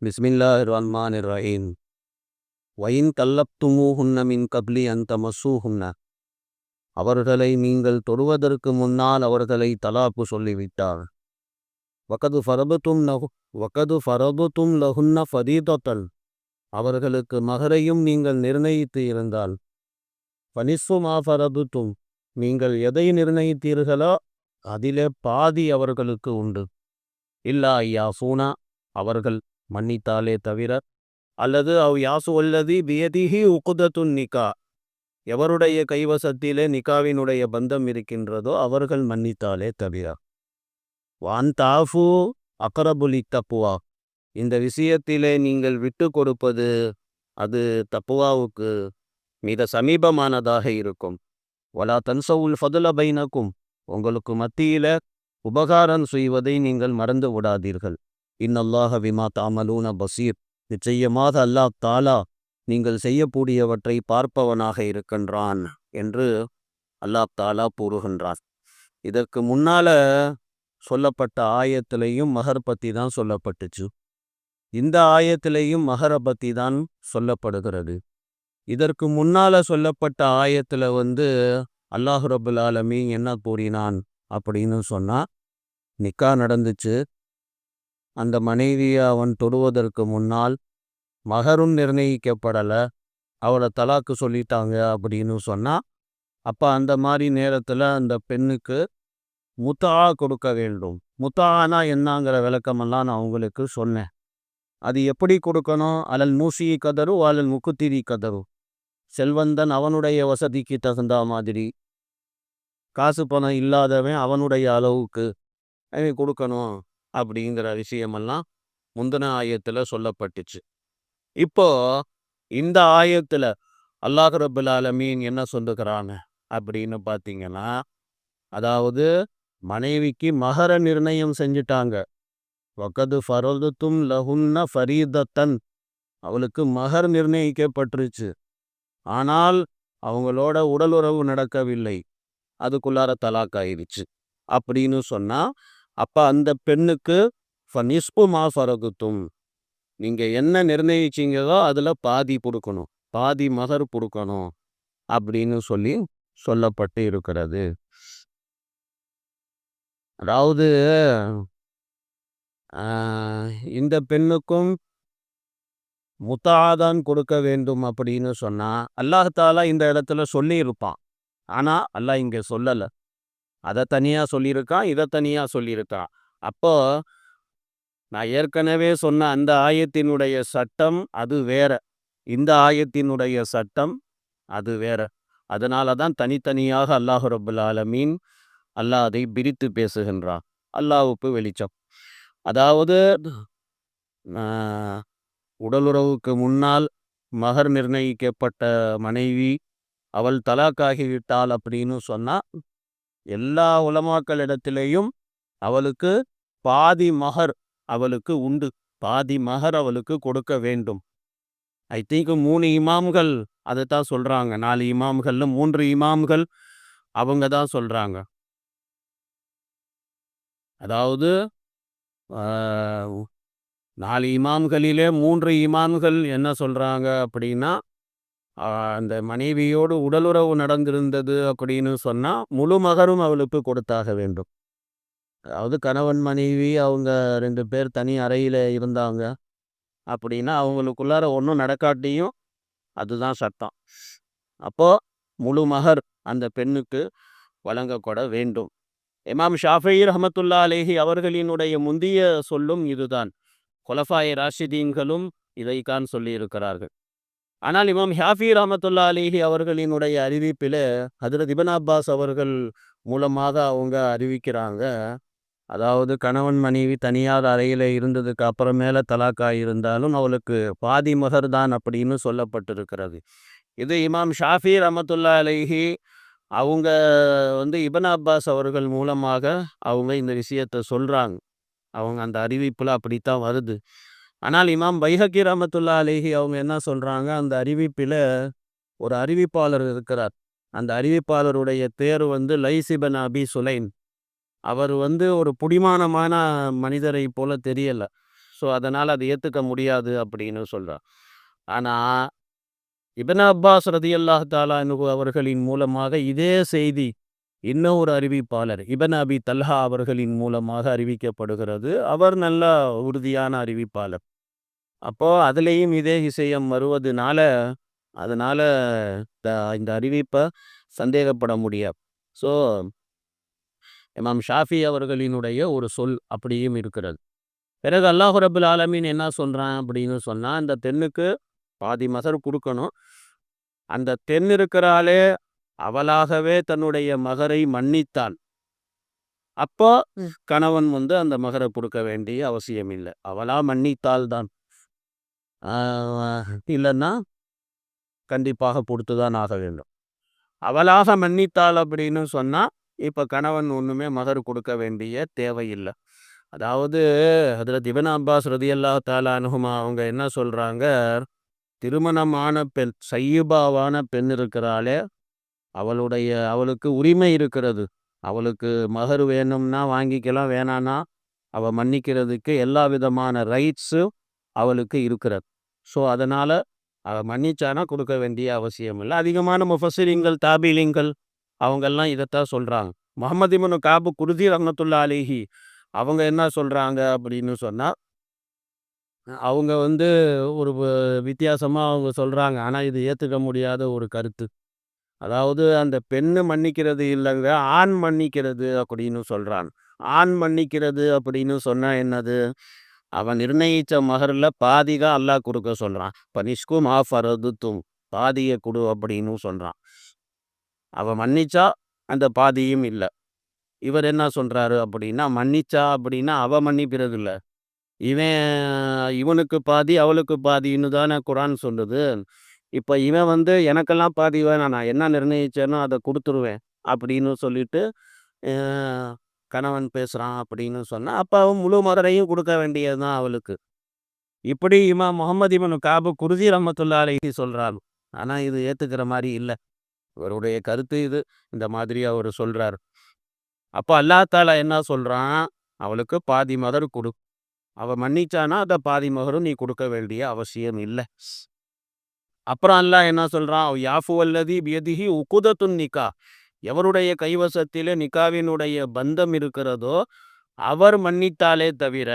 பிஸ்மில்லாஹிர் ரஹ்மானிர் ரஹீம். வயின் கல்லப்துமூஹுன்ன மின் கப்லி அன் தமஸ்ஸூஹுன்ன. அவர்களை நீங்கள் தொடுவதற்கு முன்னால் அவர்களை தலாக்கு சொல்லிவிட்டார். வகது ஃபரதுத்தும் லஹு வகது ஃபரதுத்தும் லஹுன்ன ஃபரீதத்தன். அவர்களுக்கு மகரையும் நீங்கள் நிர்ணயித்து இருந்தால். ஃபனிஸ்ஸு மா ஃபரதுத்தும். நீங்கள் எதை நிர்ணயித்தீர்களோ அதிலே பாதி அவர்களுக்கு உண்டு. இல்லா ஐயாசூனா, அவர்கள் மன்னித்தாலே தவிர, அல்லது அவ் யாசு அல்லதி பியதிஹி உகுதத்துன் நிகா, எவருடைய கைவசத்திலே நிகாவினுடைய பந்தம் இருக்கின்றதோ அவர்கள் மன்னித்தாலே தவிர. வான் தாஃபு அக்ரபுலி தப்புவா, இந்த விஷயத்திலே நீங்கள் விட்டு கொடுப்பது அது தப்புவாவுக்கு மிக சமீபமானதாக இருக்கும். வலா தன்சவுல் ஃபதுல பைனக்கும், உங்களுக்கு மத்தியில உபகாரம் செய்வதை நீங்கள் மறந்து விடாதீர்கள். இன்னல்லாஹ பிமா தஅமலூன பசீர், நிச்சயமாக அல்லாஹ் தாலா நீங்கள் செய்யக்கூடியவற்றை பார்ப்பவனாக இருக்கின்றான் என்று அல்லாஹ் தாலா கூறுகின்றான். இதற்கு முன்னால சொல்லப்பட்ட ஆயத்திலையும் மகர் பத்தி தான் சொல்லப்பட்டுச்சு. இந்த ஆயத்திலையும் மகரை பத்தி தான் சொல்லப்படுகிறது. இதற்கு முன்னால சொல்லப்பட்ட ஆயத்துல அல்லாஹ் ரப்புல் ஆலமீன் என்ன கூறினான் அப்படின்னு சொன்னா, நிக்கா நடந்துச்சு. அந்த மனைவியை அவன் தொடுவதற்கு முன்னால் மகரும் நிர்ணயிக்கப்படலை, அவளை தலாக்கு சொல்லிட்டாங்க அப்படின்னு சொன்னா, அப்போ அந்த மாதிரி நேரத்தில் அந்த பெண்ணுக்கு முத்தா கொடுக்க வேண்டும். முத்தானா என்னங்கிற விளக்கமெல்லாம் நான் உங்களுக்கு சொன்னேன். அது எப்படி கொடுக்கணும்? அலல் மூசி கதரு அலல் முக்குத்திரி கதரு. செல்வந்தன் அவனுடைய வசதிக்கு தகுந்த மாதிரி, காசு பணம் இல்லாதவன் அவனுடைய அளவுக்கு கொடுக்கணும் அப்படிங்கிற விஷயமெல்லாம் முந்தின ஆயத்தில் சொல்லப்பட்டுச்சு. இப்போ இந்த ஆயத்தில் அல்லாஹ் ரப்புல் ஆலமீன் என்ன சொல்லுகிறாங்க அப்படின்னு பார்த்தீங்கன்னா, அதாவது மனைவிக்கு மகர நிர்ணயம் செஞ்சுட்டாங்க. வகது ஃபரதுத்தும் லஹுன்ன ஃபரீதத்தன், அவளுக்கு மகர் நிர்ணயிக்கப்பட்டுருச்சு. ஆனால் அவங்களோட உடலுறவு நடக்கவில்லை, அதுக்குள்ளார தலாக் ஆயிடுச்சு அப்படின்னு சொன்னா, அப்ப அந்த பெண்ணுக்கு ஃபனிஸ்பு மா ஃபரதுத்தும், நீங்க என்ன நிர்ணயிச்சீங்களோ அதுல பாதி கொடுக்கணும், பாதி மகர் கொடுக்கணும் அப்படின்னு சொல்லப்பட்டு இருக்கிறது. அதாவது இந்த பெண்ணுக்கும் முத்தாதான் கொடுக்க வேண்டும் அப்படின்னு சொன்னா, அல்லாஹ் தாலா இந்த இடத்துல சொல்லி இருப்பான். ஆனா அல்லாஹ் இங்க சொல்லலை. அதை தனியா சொல்லியிருக்கான், இதை தனியா சொல்லியிருக்கான். அப்போ நான் ஏற்கனவே சொன்ன அந்த ஆயத்தினுடைய சட்டம் அது வேற, இந்த ஆயத்தினுடைய சட்டம் அது வேற. அதனால தான் தனித்தனியாக அல்லாஹ் ரப்புல் ஆலமீன் அல்லாஹ் அதை பிரித்து பேசுகின்றான். அல்லாஹ்வுக்கு வெளிச்சம். அதாவது உடலுறவுக்கு முன்னால் மகர் நிர்ணயிக்கப்பட்ட மனைவி அவள் தலாக்காகிவிட்டாள் அப்படின்னு சொன்னா, எல்லா உலமாக்களிடத்திலேயும் அவளுக்கு பாதி மகர் அவளுக்கு உண்டு, பாதி மகர் அவளுக்கு கொடுக்க வேண்டும். ஐ திங்க் 3 இமாம்கள் அதை தான் சொல்றாங்க. 4 இமாம்கள்ல 3 இமாம்கள் அவங்க தான் சொல்றாங்க. அதாவது 4 இமாம்களிலே 3 இமாம்கள் என்ன சொல்றாங்க அப்படின்னா, அந்த மனைவியோடு உடலுறவு நடந்திருந்தது அப்படின்னு சொன்னா முழு மகரும் அவளுக்கு கொடுத்தாக வேண்டும். அதாவது கணவன் மனைவி அவங்க 2 பேர் தனி அறையில் இருந்தாங்க அப்படின்னா, அவங்களுக்குள்ளார ஒன்றும் நடக்காட்டியும் அதுதான் சட்டம். அப்போ முழு மகர் அந்த பெண்ணுக்கு வழங்கப்பட வேண்டும். இமாம் ஷாஃபி ரஹமத்துல்லா அலேஹி அவர்களினுடைய முந்திய சொல்லும் இதுதான். குலஃபாய் ராஷிதீன்களும் இதைத்தான் சொல்லியிருக்கிறார்கள். ஆனால் இமாம் ஷாஃபி ரஹமத்துல்லா அலேஹி அவர்களினுடைய அறிவிப்பில் ஹஜ்ரத் இப்னு அப்பாஸ் அவர்கள் மூலமாக அவங்க அறிவிக்கிறாங்க. அதாவது கணவன் மனைவி தனியார் அறையில் இருந்ததுக்கு அப்புறமேல தலாக்காய் இருந்தாலும் அவளுக்கு பாதி மகர் தான் அப்படின்னு சொல்லப்பட்டிருக்கிறது. இது இமாம் ஷாஃபி ரஹமத்துல்லா அலைஹி அவங்க இப்னு அப்பாஸ் அவர்கள் மூலமாக அவங்க இந்த விஷயத்தை சொல்கிறாங்க. அவங்க அந்த அறிவிப்பில் அப்படித்தான் வருது. ஆனால் இமாம் பைஹக்கி ரஹமத்துல்லா அலைஹி அவங்க என்ன சொல்கிறாங்க, அந்த அறிவிப்பில் ஒரு அறிவிப்பாளர் இருக்கிறார். அந்த அறிவிப்பாளருடைய பேர் லைஸ் இப்னு அபி சுலைம். அவர் ஒரு புடிமானமான மனிதரை போல தெரியலை. ஸோ அதனால் அதை ஏற்றுக்க முடியாது அப்படின்னு சொல்கிறார். ஆனால் இப்னு அப்பாஸ் ரதியல்லாஹு தஆலா அன்ஹு அவர்களின் மூலமாக இதே செய்தி இன்னொரு அறிவிப்பாளர் இப்னு அபி தல்ஹா அவர்களின் மூலமாக அறிவிக்கப்படுகிறது. அவர் நல்ல உறுதியான அறிவிப்பாளர். அப்போ அதுலேயும் இதே விஷயம் வருவதுனால அதனால இந்த அறிவிப்பை சந்தேகப்பட முடியாது. ஸோ இமாம் ஷாஃபி அவர்களினுடைய ஒரு சொல் அப்படியும் இருக்கிறது. பிறகு அல்லாஹ் ரப்புல் ஆலமீன் என்ன சொல்றான் அப்படின்னு சொன்னா, அந்த பெண்ணுக்கு பாதி மகர் கொடுக்கணும். அந்த பெண் இருக்கிறாளே அவளாகவே தன்னுடைய மகரை மன்னித்தாள். அப்போ கணவன் அந்த மகரை கொடுக்க வேண்டிய அவசியம் இல்லை. அவளா மன்னித்தால் தான். இல்லைன்னா கண்டிப்பாக கொடுத்துதான் ஆக வேண்டும். அவளாக மன்னித்தாள் அப்படின்னு சொன்னா இப்ப கணவன் ஒண்ணுமே மகர் கொடுக்க வேண்டிய தேவையில்லை. அதாவது ஹஜ்ரத் இப்னு அப்பாஸ் ரலியல்லாஹு தஆலா அன்ஹுமா அவங்க என்ன சொல்றாங்க, திருமணமான பெண் சய்யிபாவான பெண் இருக்கிறாளே அவளுக்கு உரிமை இருக்கிறது. அவளுக்கு மகர் வேணும்னா வாங்கிக்கலாம், வேணான்னா அவ மன்னிக்கிறதுக்கு எல்லா விதமான ரைட்ஸும் அவளுக்கு இருக்கிறது. ஸோ அதனால அவ மன்னிச்சானா கொடுக்க வேண்டிய அவசியம் இல்லை. அதிகமான முஃபஸ்ஸிரீன்கள் தாபீலீன்கள் அவங்கெல்லாம் இதைத்தான் சொல்றாங்க. முஹம்மது இப்னு கஅப் குர்தி ரஹ்மத்துல்லாஹி அலைஹி அவங்க என்ன சொல்றாங்க அப்படின்னு சொன்னா, அவங்க ஒரு வித்தியாசமா அவங்க சொல்றாங்க. ஆனா இது ஏத்துக்க முடியாத ஒரு கருத்து. அதாவது அந்த பெண்ணு மன்னிக்கிறது இல்லைங்க, ஆண் மன்னிக்கிறது அப்படின்னு சொல்றான். ஆண் மன்னிக்கிறது அப்படின்னு சொன்னா என்னது? அவன் நிர்ணயிச்ச மகர்ல பாதி தான் அல்லாஹ் கொடுக்க சொல்றான். பனிஷ்கு மா ஃபரதுத்தும், பாதியை கொடு அப்படின்னு சொல்றான். அவ மன்னிச்சா அந்த பாதியும் இல்லை. இவர் என்ன சொல்றாரு அப்படின்னா, மன்னிச்சா அப்படின்னா அவ மன்னிக்கிறது இல்லை, இவனுக்கு பாதி அவளுக்கு பாதின்னு தானே குரான் சொல்லுது. இப்போ இவன் எனக்கெல்லாம் பாதி வேணாம், நான் என்ன நிர்ணயிச்சேனோ அதை கொடுத்துருவேன் அப்படின்னு சொல்லிட்டு கணவன் பேசுகிறான் அப்படின்னு சொன்னால் அப்போ அவன் முழு மகரையும் கொடுக்க வேண்டியது தான் அவளுக்கு. இப்படி இமாம் முஹம்மது இப்னு கஅப் குர்தி ரஹ்மத்துல்லாஹி அலைஹி சொல்கிறார். ஆனால் இது ஏற்றுக்கிற மாதிரி இல்லை. இவருடைய கருத்து இது. இந்த மாதிரி அவர் சொல்கிறார். அப்போ அல்லாஹ் தாலா என்ன சொல்கிறான், அவளுக்கு பாதி மகர் கொடு. அவள் மன்னிச்சானா அதை பாதி மகரும் நீ கொடுக்க வேண்டிய அவசியம் இல்லை. அப்புறம் அல்லாஹ் என்ன சொல்கிறான், யாஃபு அல்லதி பியதிஹி உகுதத்துன் நிக்கா, எவருடைய கைவசத்திலே நிக்காவினுடைய பந்தம் இருக்கிறதோ அவர் மன்னித்தாலே தவிர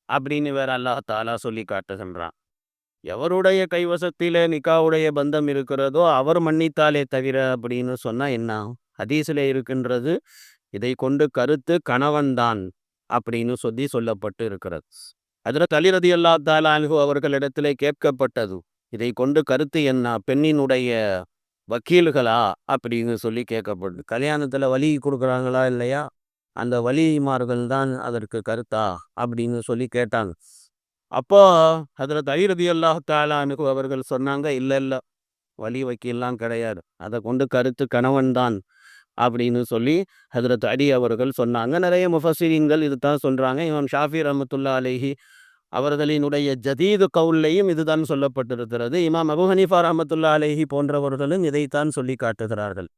அப்படின்னு வேற அல்லாஹ் தாலா சொல்லி காட்டுகின்றான். எவருடைய கைவசத்திலே நிக்காவுடைய பந்தம் இருக்கிறதோ அவர் மன்னித்தாலே தவிர அப்படின்னு சொன்னா என்ன? ஹதீஸிலே இருக்கின்றது, இதை கொண்டு கருத்து கணவன்தான் அப்படின்னு சொல்லப்பட்டு இருக்கிறது. ஹஜ்ரத் அலி ரலியல்லாஹு தஆலா அன்ஹு அவர்களிடத்திலே கேட்கப்பட்டது, இதை கொண்டு கருத்து என்ன, பெண்ணினுடைய வக்கீல்களா அப்படின்னு சொல்லி கேட்கப்படுது. கல்யாணத்துல வழி கொடுக்குறாங்களா இல்லையா, அந்த வலிமார்கள் தான் அதற்கு கருத்தா அப்படின்னு சொல்லி கேட்டாங்க. அப்போ ஹஜ்ரத் அலி ரலியல்லாஹு தஆலா அன்ஹு அவர்கள் சொன்னாங்க, இல்லை இல்லை, வலி வக்கீல்லாம் கிடையாது, அதை கொண்டு கருத்து கணவன் தான் அப்படின்னு சொல்லி ஹஜ்ரத் அலி அவர்கள் சொன்னாங்க. நிறைய முஃபஸ்ஸிரீன்கள் இது தான் சொல்கிறாங்க. இமாம் ஷாஃபி ரஹ்மத்துல்லாஹி அலைஹி அவர்களினுடைய ஜதீது கவுல்லையும் இதுதான் சொல்லப்பட்டிருக்கிறது. இமாம் அபூ ஹனீஃபா ரஹ்மத்துல்லாஹி அலைஹி போன்றவர்களும் இதைத்தான் சொல்லி காட்டுகிறார்கள்.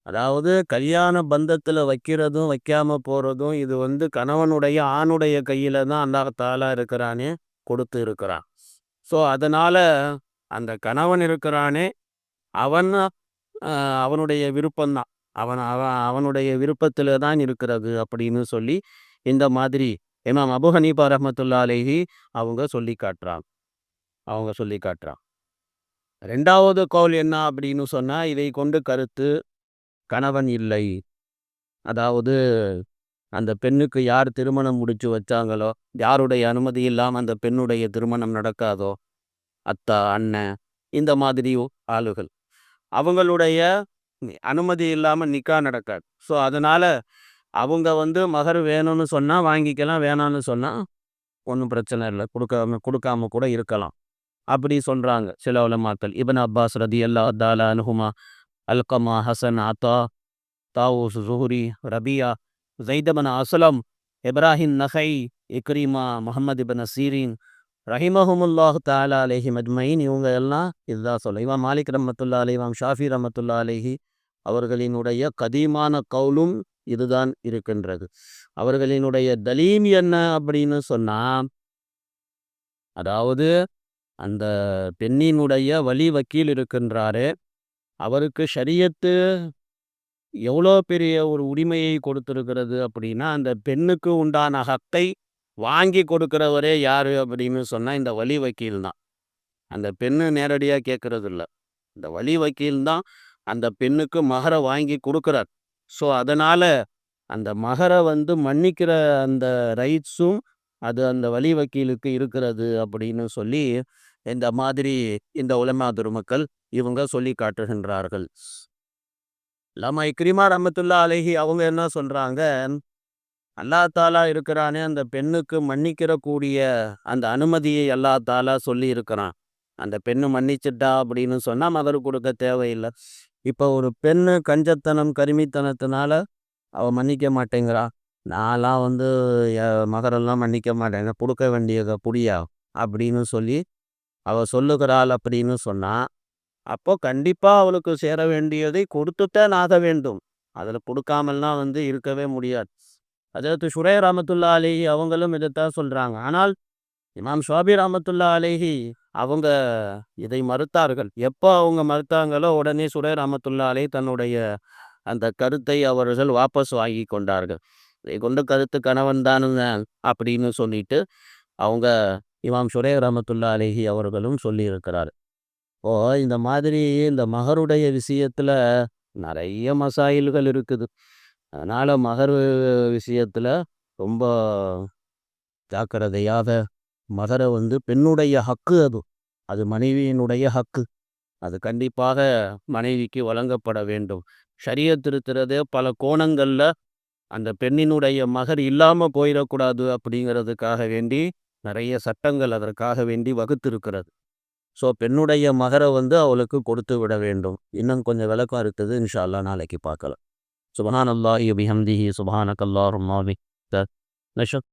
அதாவது கல்யாண பந்தத்தில் வைக்கிறதும் வைக்காம போகிறதும் இது கணவனுடைய ஆணுடைய கையில் தான் அல்லாஹ் தாலா இருக்கிறானே கொடுத்து இருக்கிறான். ஸோ அதனால் அந்த கணவன் இருக்கிறானே அவன் அவனுடைய விருப்பம்தான், அவனுடைய விருப்பத்தில் தான் இருக்கிறது அப்படின்னு சொல்லி இந்த மாதிரி இமாம் அபூ ஹனீஃபா ரஹ்மத்துல்லாஹி அலைஹி அவங்க சொல்லி காட்டுறான். ரெண்டாவது கவுல் என்ன அப்படின்னு சொன்னால், இதை கொண்டு கருத்து கணவன் இல்லை. அதாவது அந்த பெண்ணுக்கு யார் திருமணம் முடிச்சு வச்சாங்களோ, யாருடைய அனுமதி இல்லாமல் அந்த பெண்ணுடைய திருமணம் நடக்காதோ, அத்தா அண்ணன் இந்த மாதிரி ஆளுகள், அவங்களுடைய அனுமதி இல்லாமல் நிக்கா நடக்காது. ஸோ அதனால் அவங்க மகர் வேணும்னு சொன்னால் வாங்கிக்கலாம், வேணான்னு சொன்னால் ஒன்றும் பிரச்சனை இல்லை, கொடுக்காம கூட இருக்கலாம் அப்படி சொல்கிறாங்க சில உலமாக்கள். இப்னு அப்பாஸ் ரலியல்லாஹு தஆலா அன்ஹுமா, அல்கமா, ஹசன், அத்தா, தாவூஸ், ஸுஹ்ரி, ரபியா, ஸைத் இப்னு அஸ்லம், இப்ராஹிம் நஹை, இக்ரிமா, முஹம்மது இப்னு சீரின் ரஹிமஹுமுல்லாஹு தஆலா அலைஹிம் அஜ்மஈன், இவங்க எல்லாம் இதுதான் சொல்ல. இமாம் மாலிக் ரஹ்மத்துல்லாஹி அலைஹி, இமாம் ஷாஃபி ரஹ்மத்துல்லாஹி அலைஹி அவர்களினுடைய கதீமான கவுலும் இதுதான் இருக்கின்றது. அவர்களினுடைய தலீல் என்ன அப்படின்னு சொன்னால், அதாவது அந்த பெண்ணினுடைய வழி வக்கீல் இருக்கின்றாரே, அவருக்கு ஷரியத்து எவ்வளோ பெரிய ஒரு உரிமையை கொடுத்திருக்கிறது அப்படின்னா, அந்த பெண்ணுக்கு உண்டான ஹக்கை வாங்கி கொடுக்கிறவரே யாரு அப்படின்னு சொன்னா, இந்த வழி வக்கீல் தான். அந்த பெண்ணு நேரடியா கேட்கறது இல்ல. இந்த வழி வக்கீல் தான் அந்த பெண்ணுக்கு மகர வாங்கி கொடுக்கிறார். ஸோ, அதனால அந்த மகர மன்னிக்கிற அந்த ரைட்ஸும் அது அந்த வழி வக்கீலுக்கு இருக்கிறது அப்படின்னு சொல்லி, இந்த மாதிரி இந்த உலமா பெருமக்கள் இவங்க சொல்லி காட்டுகின்றார்கள். அல்லாமா இக்ரிமா ரஹ்மத்துல்லாஹி அலைஹி அவங்க என்ன சொல்றாங்க, அல்லாஹ் தாலா இருக்கிறானே அந்த பெண்ணுக்கு மன்னிக்கிற கூடிய அந்த அனுமதியை அல்லாஹ் தாலா சொல்லி இருக்கிறான். அந்த பெண்ணு மன்னிச்சிட்டா அப்படின்னு சொன்னா மகர் கொடுக்க தேவையில்லை. இப்போ ஒரு பெண்ணு கஞ்சத்தனம் கருமித்தனத்தினால அவ மன்னிக்க மாட்டேங்கிறா. நான்லாம் மகரெல்லாம் மன்னிக்க மாட்டேங்க, கொடுக்க வேண்டியதை புரியா அப்படின்னு சொல்லி அவ சொல்லுகிறாள் அப்படின்னு சொன்னா, அப்போ கண்டிப்பா அவளுக்கு சேர வேண்டியதை கொடுத்துத்தான் ஆக வேண்டும். அதுல கொடுக்காமல்லாம் இருக்கவே முடியாது. ஹஜரத் ஷுரைர் ரஹ்மத்துல்லாஹி அலைஹி அவங்களும் இதைத்தான் சொல்றாங்க. ஆனால் இமாம் ஷாஃபி ரஹ்மத்துல்லாஹி அலைஹி அவங்க இதை மறுத்தார்கள். எப்போ அவங்க மறுத்தாங்களோ உடனே ஷுரைர் ரஹ்மத்துல்லாஹி அலைஹி தன்னுடைய அந்த கருத்தை அவர்கள் வாபஸ் வாங்கி கொண்டார்கள். இதை கொண்ட கருத்து கணவன் தானுங்க அப்படின்னு சொல்லிட்டு அவங்க இமாம் ஷுரைர் ரஹ்மத்துல்லாஹி அலைஹி அவர்களும் சொல்லி இருக்கிறார். இப்போ இந்த மாதிரி இந்த மகருடைய விஷயத்துல நிறைய மசாயில்கள் இருக்குது. அதனால மகர் விஷயத்துல ரொம்ப ஜாக்கிரதையாக மகர பெண்ணுடைய ஹக்கு அது. அது மனைவியினுடைய ஹக்கு. அது கண்டிப்பாக மனைவிக்கு வழங்கப்பட வேண்டும். ஷரியத் இருக்கிறதே பல கோணங்கள்ல அந்த பெண்ணினுடைய மகர் இல்லாம போயிடக்கூடாது அப்படிங்கிறதுக்காக வேண்டி நிறைய சட்டங்கள் அதற்காக வேண்டி வகுத்திருக்கிறது. ஸோ பெண்ணுடைய மகர அவளுக்கு கொடுத்து விட வேண்டும். இன்னும் கொஞ்சம் விளக்கம் இருக்குது. இன்ஷா அல்லாஹ் நாளைக்கு பார்க்கலாம். சுப்ஹானல்லாஹி வபிஹம்திஹி சுப்ஹானக்கல்லாஹும்ம வபிஹம்திக.